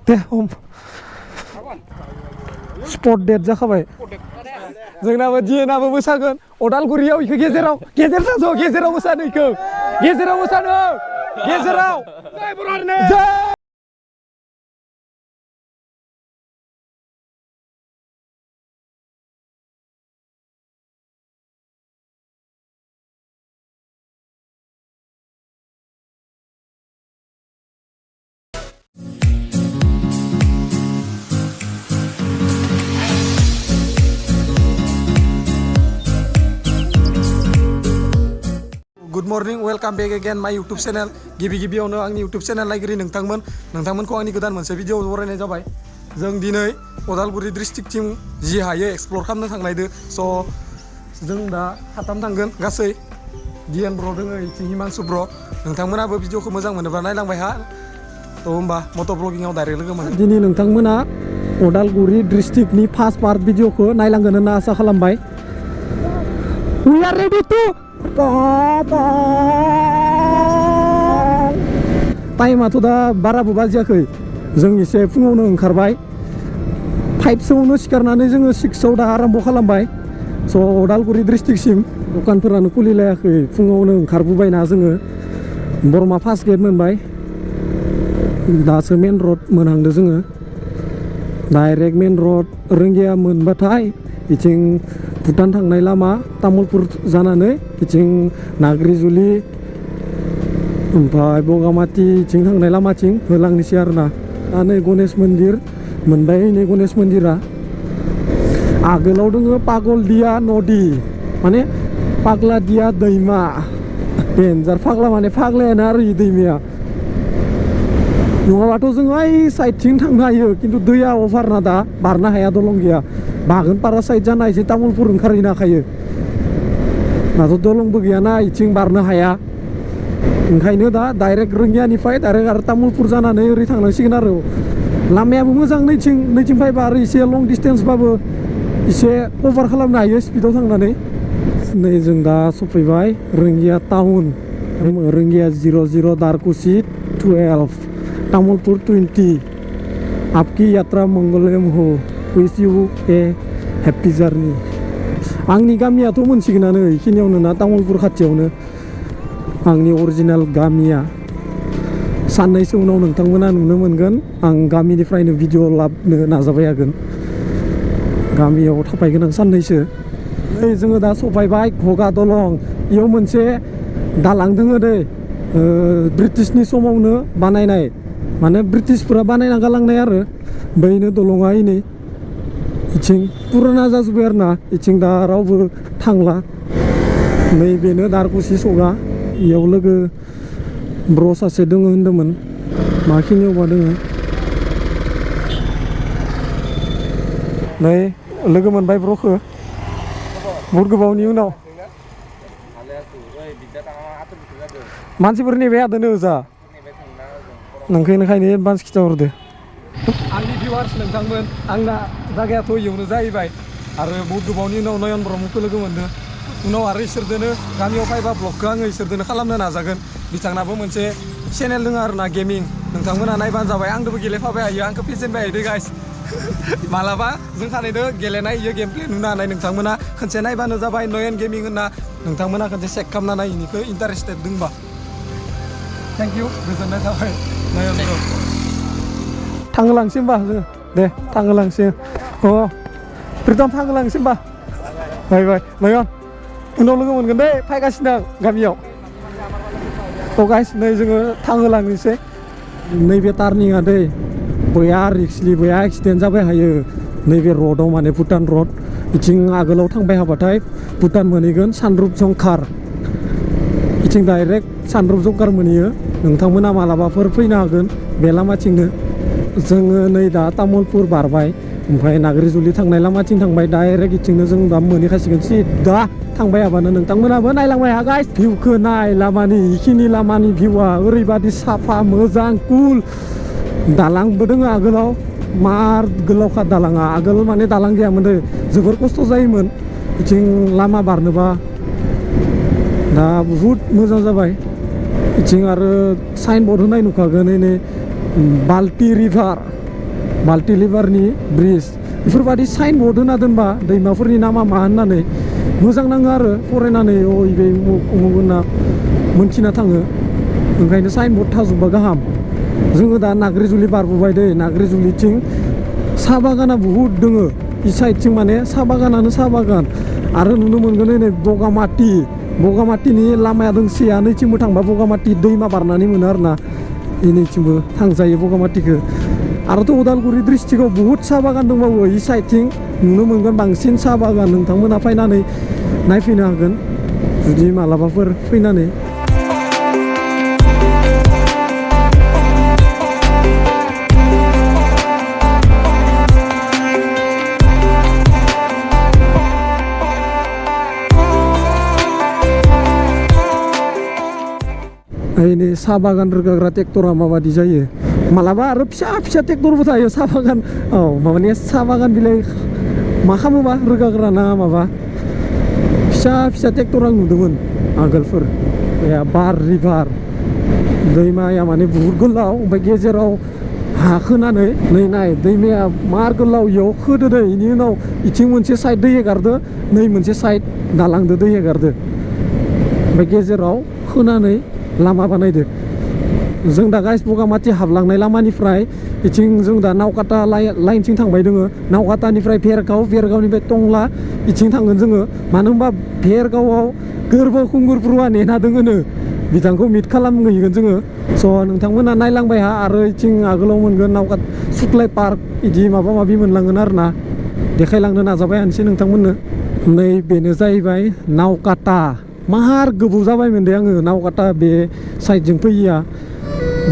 दे हम spot date जाखाबाय जोंनाबो दिएनाबो मोसागोन अदालगुरियाव इखो गेजेराव गेजेराव मोसानो इखो गेजेराव मोसानो गेजेराव गुड मर्निं वेलकाम बेक अगेन माय यूट्यूब चैनल गिबियावनो आंनि यूट्यूब चैनल नायगिरि नोंथांमोनखौ आंनि गोदान मोनसे भिडिअ बरायनाय जाबाय जों दिनै उदालगुरि डिस्ट्रिक्टथिं जि हायो एक्सप्लोर खालामनो थांनायदो स' जों दा साथाम थांगोन गासै डिएन ब्र दोङो इथिं हिमांशु ब्र नोंथांमोनाबो भिडिअखौ मोजां मोनोबा नायलांबाय हा थ' होमबा मट' ब्लगिंआव डाइरेक्ट लोगो मोनो दिनै नोंथांमोना उदालगुरि डिस्ट्रिक्टनि फार्स्ट पार्ट भिडिअखौ नायलांगोन होनना आसा खालामबाय वी आर रेडि टु टाइमाथ' दा बाराबो बाजियाखै जों एसे फुङावनो ओंखारबाय 5सोआवनो सिखारनानै जोङो 6आव दा आराम्भ खालामबाय स' उदालगुरि डिस्ट्रिक्टसिम दखानफोरानो खुलिलायाखै फुङावनो ओंखारबोबायना जोङो बरमा फार्स्ट गेट मोनबाय दासो मेन रड मोनहांदो जोङो डाइरेक्ट मेन रड रोंगिया मोनबाथाय बिथिं भुटान थांनाय लामा तामुलपुर जानानै बिथिं नाग्रिजुलि ओमफ्राय बगामाथिथिं थांनाय लामाथिं होलांनोसै आरोना दा नै गणेश मन्दिर मोनबाय नै गणेश मन्दिरा आगोलाव दोङो पागलदिया नदी माने पाग्लादिया दैमा डेन्जार फाग्ला माने फाग्लायानो आरो इ दैमाया नङाबाथ' जों ओइ साइडथिं थांनो हायो खिन्थु दैया अभारना दा बारनो हाया दलं गैया बागोनपारा साइड जाना एसे तामुलपुर ओंखारहैनो हाखायो दाथ' दलंबो गैयाना इथिं बारनो हाया ओंखायनो दा डाइरेक्ट रोंगियानिफ्राय डाइरेक्ट आरो तामुलपुर जानानै ओरै थांनांसिगोन आरो लामायाबो मोजां नैथिं फायबा आरो एसे लं डिसटेन्सबाबो एसे कभार खालामनो हायो स्पिडाव थांनानै नै जों दा सफैबाय रोंगिया टाउन रोंगिया 00 दारकुसि 12 तामुलपुर 20 आपकी यात्रा मंगलम हो wish U A happy journey आंनि गामियाथ' मोनसिगोनानो इखिनियावनो ना तामुलपुर खाथियावनो आंनि अरिजिनेल गामिया साननैसो उनाव नोंथांमोना नुनो मोनगोन आं गामिनिफ्रायनो भिडिअ लाबनो नाजाबाय हागोन गामियाव थाफायगोन आं साननैसो नै जोङो दा सफायबाय घगा दलं इयाव मोनसे दालां दोङो दै ब्रिटिशनि समावनो बानायनाय माने ब्रिटिशफोरा बानायना गालांनाय आरो बैनो दलङा इनै इथिं पुराना जाजोब्बाय आरोना इथिं दा रावबो थांला नैबेनो दारकुसि सगा इयाव लोगो ब्र सासे दोङो होनदोंमोन माखिनियावबा दोङो नै लोगो मोनबाय ब्रखो बहुत गोबावनि उनाव मानसिफोर नेबाय हादोनो ओजा नोंखायनो एडभान्स खिथाहरदो आंनि भिउवार्स नोंथांमोन आंना जायगायाथ' इयावनो जाहैबाय आरो बहुत गोबावनि उनाव नयन ब्रह्मखौ लोगो मोनदों उनाव आरो इसोरदोनो गामियाव फैबा ब्लगखौ आङो इसोरदोनो खालामनो नाजागोन बिथांनाबो मोनसे चेनेल दङ आरोना गेमिं नोंथांमोना नायबानो जाबाय आंदोबो गेलेफाबाय हायो आंखौ फेजेनबाय हायो गाइस मालाबा जों खानैदो गेलेनाय इयो गेम प्ले नुनो हानाय नोंथांमोना खनसे नायबानो जाबाय नयन गेमिं होनना नोंथांमोना खनसे चेक खालामना नाय इनिखौ इन्टारेस्टेड दंबा थेंक इउ गोजोननाय थाबाय नयन ब्र थांहोलांसै होमबा जोङो दे थांहोलांसै अ प्रितम थांहोलांसै होमबा बाय बाय नयन उनाव लोगो मोनगोन दे फैगासिनो आं गामियाव थ' गाइस नै जोङो थांहोलांनोसै नैबे टार्निङा दै बया रिक्सलि बया एक्सिडेन्ट जाबाय हायो नैबे रडआव माने भुटान रड बिथिं आगोलाव थांबाय हाबाथाय भुटान मोनहैगोन सानरुप जंखार बिथिं डाइरेक्ट सानरुप जंखार मोनहैयो नोंथांमोना मालाबाफोर फैनो हागोन बे लामाथिंनो जोङो नै दा तामुलपुर बारबाय ओमफ्राय नाग्रिजुलि थांनाय लामाथिं थांबाय डाइरेक्ट इथिंनो जों दा मोनहैखासिगोन सिदा थांबाय हाबानो नोंथांमोनाबो नायलांबाय हा गाइस भिउखौ नाय लामानि इखिनि लामानि भिउआ ओरैबादि साफा मोजां कुल दालांबो दोङो आगोलाव मार गोलावखा दालाङा आगोल माने दालां गैयामोन दै जोबोर खस्थ' जायोमोन बिथिं लामा बारनोबा दा बुहुद मोजां जाबाय बिथिं आरो साइन बर्ड होनाय नुखागोन नै बाल्टी रिभार माल्टिलिभारनि ब्रिज बेफोरबायदि साइन बर्ड होना दोनबा दैमाफोरनि नामा मा होननानै मोजां नाङो आरो फरायनानै बे उमुक होनना मोनथिना थाङो ओंखायनो साइन बर्ड थाजोबबा गाहाम जोङो दा नाग्रिजुलि बारबोबाय दै नाग्रिजुलिथिं साहा बागाना बुहुद दोङो इ साइडथिं माने साहा बागानानो साहा बागान आरो नुनो मोनगोन नै बगामाटिनि लामाया दोंसेया नैथिंबो थांबा बगामाटि दैमा बारनानै मोनो आरोना नैथिंबो थांजायो बगामाटिखौ आरोथ' उदालगुरि डिस्ट्रिक्टआव बुहुद साहा बागान दंबावो इ साइडथिं नुनो मोनगोन बांसिन साहा बागान नोंथांमोना फैनानै नायफैनो हागोन जुदि मालाबाफोर फैनानै नै साहा बागान रोगाग्रा ट्रेक्टरा माबादि जायो मालाबा आरो फिसा फिसा ट्रेक्टरबो थायो साहा बागान माबानि साहा बागान बिलाइ मा खालामोबा रोगाग्रा ना माबा फिसा फिसा ट्रेक्टर आं नुदोंमोन आगोलफोर बार रिभार दैमाया माने बुहुद गोलाव ओमफ्राय गेजेराव हा खोनानै नै नाय दैमाया मार गोलाव इयाव खोदो दै बेनि उनाव इथिं मोनसे साइड दै हेगारदो नै मोनसे साइड दालांदो दै हेगारदो ओमफ्राय गेजेराव खोनानै लामा बानायदो जों दा गाइस बगामाटि हाबलांनाय लामानिफ्राय बिथिं जों दा नावकाटा लाइनथिं थांबाय दोङो नावकाटानिफ्राय भेरगावनिफ्राय टंला बिथिं थांगोन जोङो मानो होनबा भेरगावआव गोरबो खुंगुरफ्रुआ नेना दोङोनो बिथांखौ मिट खालामहैगोन जोङो स' नोंथांमोना नायलांबाय हा आरो इथिं आगोलाव मोनगोन नावकाट सुक्लाय पार्क बिदि माबा माबि मोनलांगोन आरो ना देखायलांनो नाजाबाय आनोसै नोंथांमोननो नै बेनो जाहैबाय नावकाटा माहार गोबाव जाबायमोन दे आङो नावकाटा बे साइडजों फैया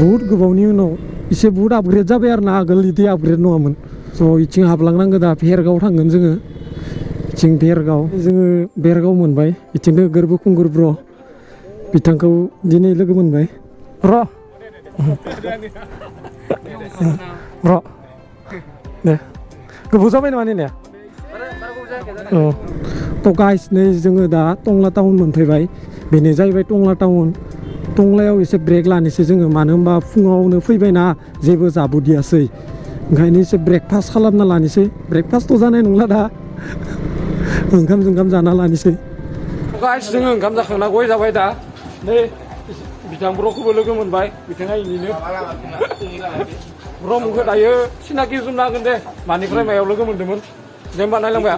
बुहुद गोबावनि उनाव एसे बुहुद आपग्रेड जाबाय आरो ना आगोल बिदि आपग्रेड नङामोन स' इथिं हाबलांनांगौ दा भेरगाव थांगोन जोङो इथिं भेरगाव मोनबाय इथिंनो गोरबो खुंगुर ब्र बिथांखौ दिनै लोगो मोनबाय र' दे गोबाव जाबाय नामा ने थ' गाइस नै जोङो दा टंला टाउन मोनफैबाय बेनो जाहैबाय टंला टाउन टंलायाव एसे ब्रेक लानोसै जोङो मानो होनबा फुङावनो फैबायना जेबो जाबोदियासै ओंखायनो एसे ब्रेकफास्ट खालामना लानोसै ब्रेकफास्टथ' जानाय नंला दा ओंखाम जाना लानोसै गाइस जोङो ओंखाम जाखांना गय जाबाय दा नै बिथां ब्रखौबो लोगो मोनबाय बिथाङा इनिनो ब्रमुखौ दायो सिनाखि जुमना होगोन दे मानिफ्राय मायाव लोगो मोन्दोंमोन दे होमबा नायलांबाय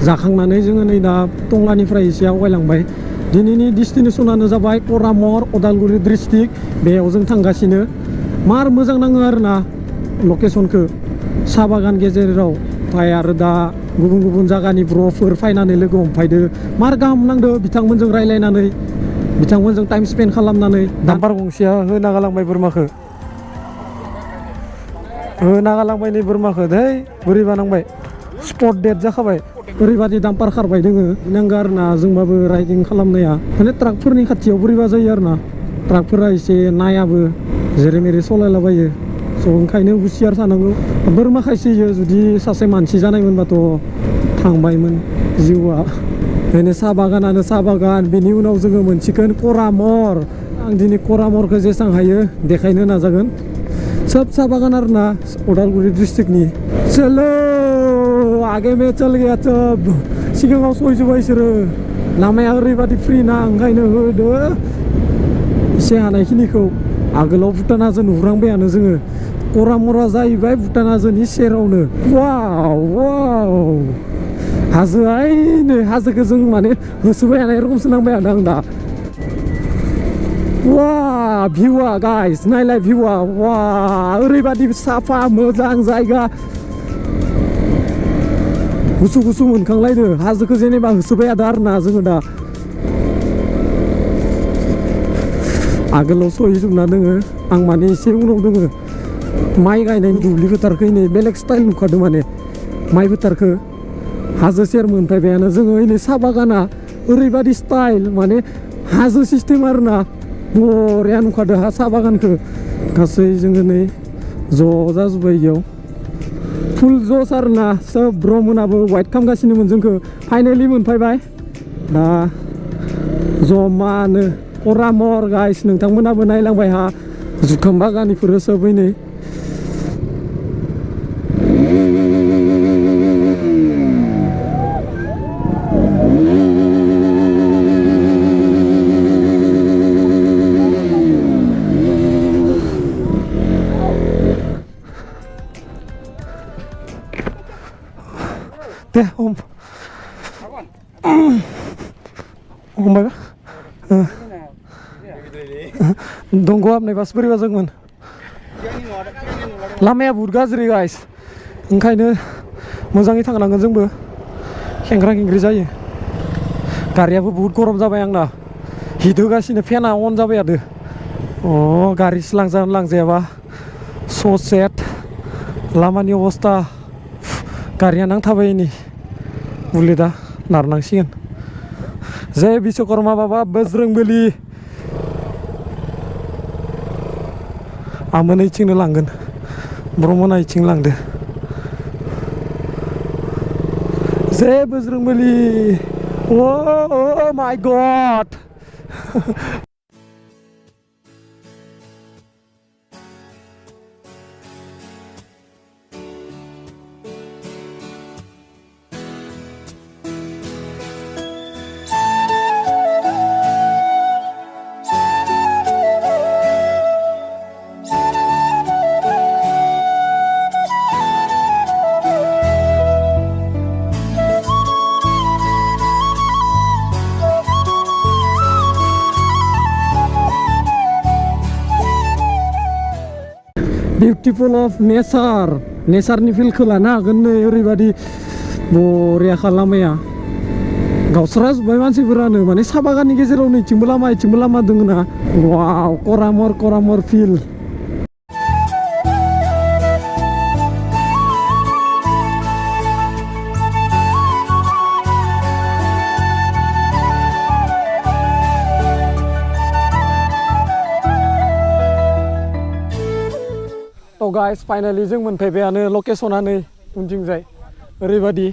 जाखांनानै जोङो नै दा टंलानिफ्राय एसे आवगायलांबाय दिनैनि डेस्टिनेसनानो जाबाय करामर उदालगुरि डिस्ट्रिक्ट बेयाव जों थांगासिनो मार मोजां नाङो आरोना लकेसनखौ साहा बागान गेजेराव ओमफ्राय आरो दा गुबुन गुबुन जायगानि ब्र'फोर फैनानै लोगो हमफायदो मार गाहाम नांदो बिथांमोनजों रायज्लायनानै बिथांमोनजों टाइम स्पेन्ड खालामनानै दाम्पार गंसेया होना गालांबाय बोरमाखौ नै बोरमाखौ दै बोरैबा नांबाय स्पट डेट जाखाबाय ओरैबादि दाम्पार खारबाय दोङो नांगौ आरो ना जोंबाबो राइडिं खालामनाया माने ट्राकफोरनि खाथियाव बोरैबा जायो आरो ना ट्राकफोरा एसे नायाबो जेरै मेरै सालायलाबायो स' ओंखायनो हुसियार थानांगौ बोरमा खायसोयो जुदि सासे मानसि जानायमोनबाथ' थांबायमोन जिउआ बेनो साहा बागानानो साहा बागान बेनि उनाव जोङो मोनसिगोन करामर आं दिनै करामरखौ जेसेबां हायो देखायनो नाजागोन सब साहा बागान आरो ना उदालगुरि डिस्ट्रिक्टनि चलो आगे में चल गया सब सिगाङाव सहैजोब्बाय बिसोरो लामाया ओरैबादि फ्रि ना ओंखायनो होदो एसे हानायखिनिखौ आगोलाव भुटान हाजो नुहुरांबायानो जोङो करामरा जाहैबाय भुटान हाजोनि सेरावनो वाव हाजोआ नै हाजोखौ जों माने होसोबाय हानाय रखमसो नांबाय आं दा वा भिउआ गाइस नायलाय भिउआ वा ओरैबादि साफा मोजां जायगा गुसु गुसु मोनखांलायदो हाजोखौ जेनेबा होसोबाय थादों आरो ना जोङो दा आगोलाव सहैजोबना दोङो आं माने एसे उनाव दोङो माइ गायनायनि दुब्लि फोथारखौ नै बेलेग स्टाइल नुखादों माने माइ फोथारखौ हाजो सेर मोनफैबायानो जोङो नै साहा बागाना ओरैबादि स्टाइल माने हाजो सिस्टेम आरो ना बरिया नुखादों हा साहा बागानखौ गासै जोङो नै ज' जाजोब्बाय इयाव फुल जस आरो ना सोब ब्रमोनाबो वाइट खालामगासिनोमोन जोंखौ फाइनेलि मोनफैबाय दा जमानो करामर गाइस नोंथांमोनाबो नायलांबाय हा जुखाम बागाननिफोर सोबै नै Deh, Om. Om apa? Donggo apne pas बोरैबा जोंमोन लामाया बहुत गाज्रि गाइस ओंखायनो मोजाङै थांनांगोन जोंबो खेंख्रा खेंख्रि जायो गारियाबो बहुत गरम जाबाय आंना हिट होगासिनो फेना अन जाबाय आरो गारिसो लांजानो लांजायाबा स' सेट लामानि अबस्था गारिया नांथाबायनि बुलेटआ नारनांसिगोन जय बिश्वकर्मा बाबा बजरंबली आमोन इथिंनो लांगोन ब्रह्मना इथिं लांदो जय Bajrangbali oh my god Beautiful of nature, nature-नि फिलखौ लानो हागोन नै ओरैबादि बरियाखा लामाया गावस्रा जोब्बाय मानसिफोरानो माने साहा बागाननि गेजेराव नैथिंबो लामा दङ ना वाव करामर फिल गाइस फाइनाली जों मोनफैबायानो लकेसना नै उनथिंजाय ओरैबादि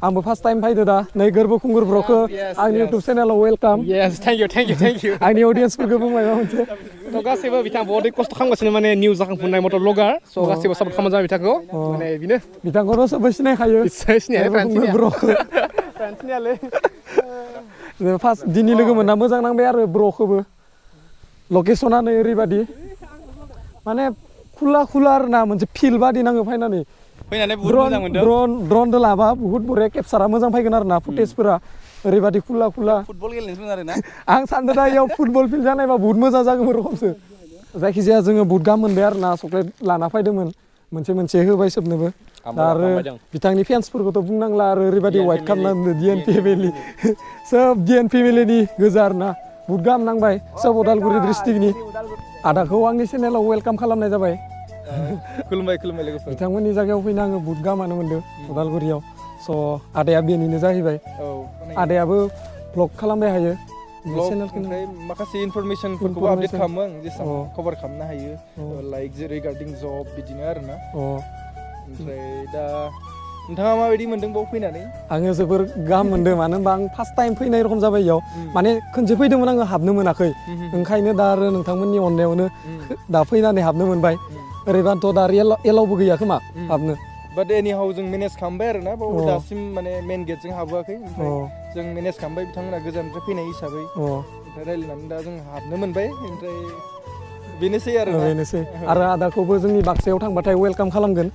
आंबो फार्स्ट टाइम फैदो दा नै गोरबो खुंगुर ब्र'खौ आंनि इउटुब चेनेलाव वेलकाम थेंक इउ आंनि अडियन्सफोरखौ बुंबायबा मोनसे थ' गासैबो बिथाङा बहुद खस्थ' खालामगासिनो माने निउस जाखांफुनाय मटर ब्लगार स' गासैबो सापर्ट खालामो जाबाय बिथांखौ माने बिनो बिथांखौनो सोरबा सिनायखायो सिनायो ब्र'खौ फ्रान्सनियालै फार्स्ट दिनै लोगो मोनना मोजां नांबाय आरो ब्र'खौबो लकेसना नै ओरैबादि माने खुला आरो ना मोनसे फिल्ड बादि नाङो फैनानै बहुत मोजां मोनदों ड्रनदो लाबा बहुत बरिया केपचारा मोजां फैगोन आरो ना फुटेजफोरा ओरैबादि खुला फुटबल गेलेनो आरो ना आं सानदों दा इयाव फुटबल फिल्ड जानायबा बहुत मोजां जागौमोन रखमसो जायखिजाया जोङो बहुत गाहाम मोनबाय आरो ना चक्लेट लाना फैदोंमोन मोनसे होबाय सोबनोबो आरो बिथांनि फेन्सफोरखौथ' बुंनांला आरो ओरैबादि वाइट खालामना DNP फेमिलि सोब DNP फेमिलिनि गोजा आरो ना बहुत गाहाम नांबाय सोब उदालगुरि डिस्ट्रिक्टनि आदाखौ आंनि चेनेलाव वेलकाम खालामनाय जाबाय खुलुमबाय लोगोफोर बिथांमोननि जायगायाव फैनो आङो बहुत गाहामानो मोनदों उदालगुरियाव स' आदाया बेनिनो जाहैबाय आदायाबो ब्लग खालामबाय हायो ओमफ्राय माखासे इनफरमेसनफोरखौबो आपडेट खालामो आं जेसेबां कभार खालामनो हायो लाइक रिगार्डिं जब बिदिनो आरोना ओमफ्राय दा नोंथाङा माबायदि मोनदों बाव फैनानै आङो जोबोर गाहाम मोनदों मानो होनबा आं फार्स्ट टाइम फैनाय रखम जाबाय इयाव माने खनसे फैदोंमोन आङो हाबनो मोनाखै ओंखायनो दा आरो नोंथांमोननि अननायावनो दा फैनानै हाबनो मोनबाय ओरैबाथ' दा एलावबो गैया खोमा हाबनो बाट एनिहाव जों मेनेज खालामबाय आरो ना बाव दासिम माने मेन गेटजों हाबोआखै ओमफ्राय जों मेनेज खालामबाय बिथांमोना गोजाननिफ्राय फैनाय हिसाबै ओमफ्राय रायज्लायनानै दा जों हाबनो मोनबाय ओमफ्राय बेनोसै आरो आदाखौबो जोंनि बाक्सायाव थांबाथाय वेलकाम खालामगोन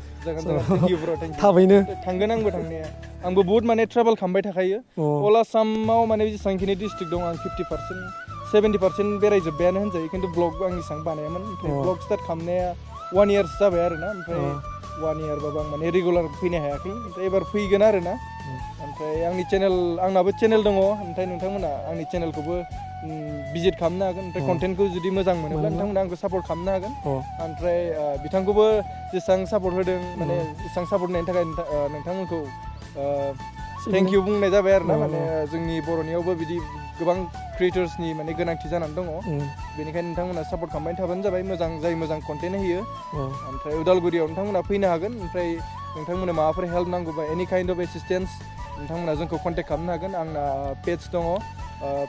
थाबैनो थांगोन आंबो थांनाया आंबो बहुत माने ट्रेभेल खालामबाय थाखायो अल आसामाव माने जेसेबांखिनि डिस्ट्रिक्ट दं आं 50% 70% बेरायजोब्बायानो होनजायो खिन्थु ब्लग आं एसेबां बानायामोन ओमफ्राय ब्लग स्टार्ट खालामनाया 1 इयार्स जाबाय आरो ना ओमफ्राय 1 इयारबाबो आं माने रेगुलार फैनो हायाखै ओमफ्राय एबार फैगोन आरो ना ओमफ्राय आंनाबो चेनेल दङ ओमफ्राय नोंथांमोना आंनि चेनेलखौबो भिजिट खालामनो हागोन ओमफ्राय कन्टेन्टखौ जुदि मोजां मोनोब्ला नोंथांमोना आंखौ सापर्ट खालामनो हागोन ओमफ्राय बिथांखौबो जेसेबां सापर्ट होदों माने जेसेबां सापर्ट होनायनि थाखाय नोंथांमोनखौ थेंक इउ बुंनाय जाबाय आरो ना माने जोंनि बर'नियावबो बिदि गोबां क्रिएटर्सनि माने गोनांथि जानानै दङ बेनिखायनो नोंथांमोना सापर्ट खालामबाय थाबानो जाबाय मोजां कन्टेन्ट होयो ओमफ्राय उदालगुरियाव नोंथांमोना फैनो हागोन ओमफ्राय नोंथांमोना माबाफोर हेल्प नांगौबा एनि काइन्ड अफ एसिस्टेन्स नोंथांमोना जोंखौ कन्टेक्ट खालामनो हागोन आंना पेज दङ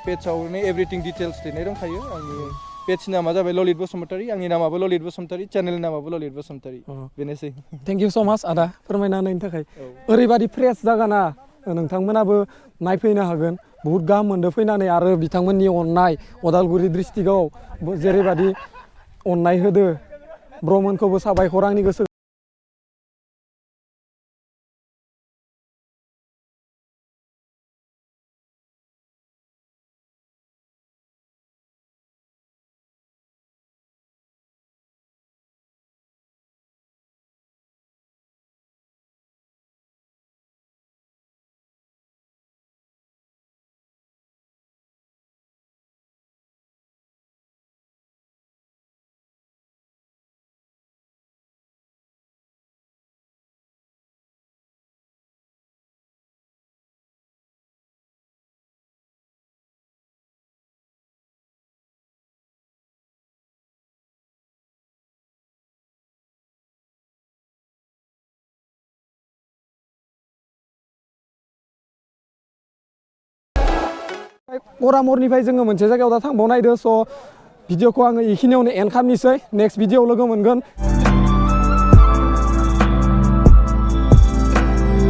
पेजआवनो एभ्रिथिं डिटेल्स लिरनाय दंखायो आंनि पेजनि नामा जाबाय ललित बसुमतारी आंनि नामाबो ललित बसुमतारी चेनेलनि नामाबो ललित बसुमतारी बेनोसै थेंक इउ स' माच आदा फोरमायना होनायनि थाखाय ओरैबादि फ्रेस जागाना नोंथांमोनाबो नायफैनो हागोन बुहुत गाहाम मोनदो फैनानै आरो बिथांमोननि अननाय अदालगुरि डिस्ट्रिक्टआव जेरैबादि अननाय होदो ब्रमोनखौबो साबायखर आंनि गोसो करामरनिफ्राय जोङो मोनसे जायगायाव दा थांबाव नायदो स' भिडिअखौ आङो इखिनियावनो एन्ड खालामनोसै नेक्स्ट भिडिअआव लोगो मोनगोन